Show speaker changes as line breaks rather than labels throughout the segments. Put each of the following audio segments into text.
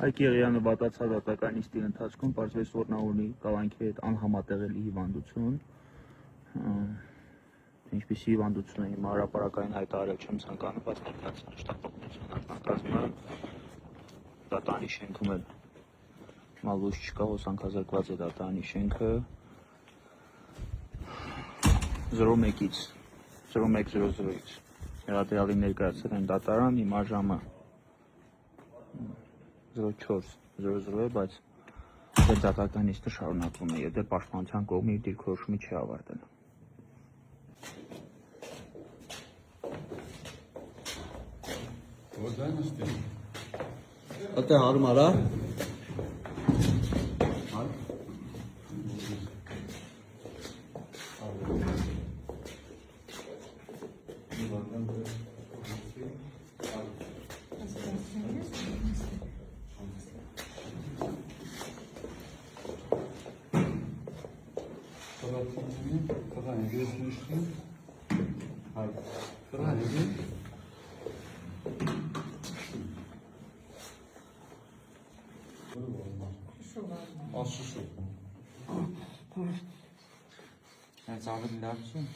Հայկ Եղյանը վատացավ դատական նիստի ընթացքում, պարզվեց, որ նա ունի կալանքի հետ անհամատեղելի հիվանդություն։ Ինչպիսի հիվանդություն է հիմա հրապարակային հայտարարել չեմ ցանկանում, բայց ներկայացնել շտապօգնության ակնկալումը դատարանի շենքում էլ լույս չկա, հոսանքազրկված է դատարանի շենքը 01-ից 01:00-ից հրատեղալին ներկայացել են դատարան, հիմա ժամը 04:00 է, բայց դեռ դատական նիստը շարունակվում է եւ դեռ պաշտպանության կողմից դիրքորոշումը չի ավարտել։
Ate harmara.
Sen sağlık ilaçsın.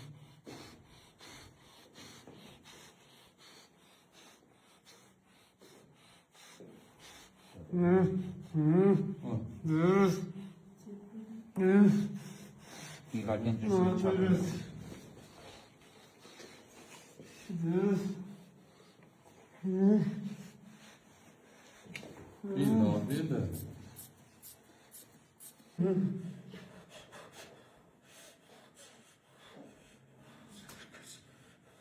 Yıkarken düşüyor çabuk.
Bilmiyorum, değil de.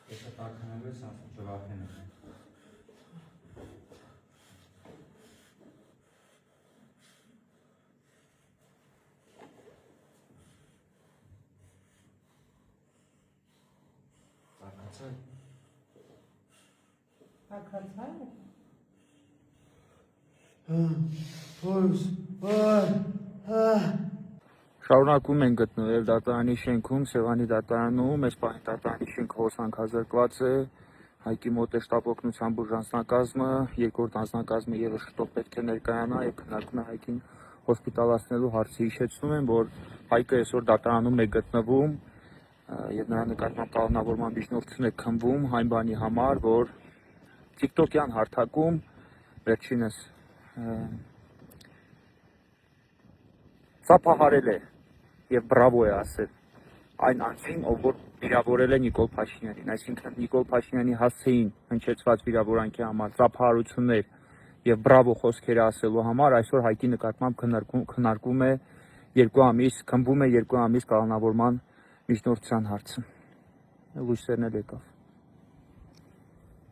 Esa takana ve sen cevap verin.
Շարունակում են գտնվել դատարանի շենքում, Սևանի դատարանում, այս պահին դատարանի շենքը հոսանքազրկված է, Հայկի մոտ է շտապօգնության բուժանձնակազմը, երկրորդ անձնակազմը ևս շտապ պետք է ներկայանա եւ քննարկում է Հայկին հոսպիտալացնելու հարցը։ Հիշեցնում եմ, որ Հայկը այսօր դատարանում է գտնվում եւ նրա նկատմամբ կալանավորման միջնորդություն է քննվում այն բանի համար, որ TikTok-յան հարթակում վերջինս ծափահարել է եւ բրավո է ասել այն անձին, ով որ վիրավորել է Նիկոլ Փաշինյանին, այսինքն Նիկոլ Փաշինյանի հասցեին հնչեցված վիրավորանքի համար ծափահարություններ եւ բրավո խոսքեր ասելու համար այսօր Հայկի նկատմամբ քննարկվում է 2 ամիս, քննվում է 2 ամիս կալանավորման միջնորդության հարցը։ Լույսերն էլ եկավ։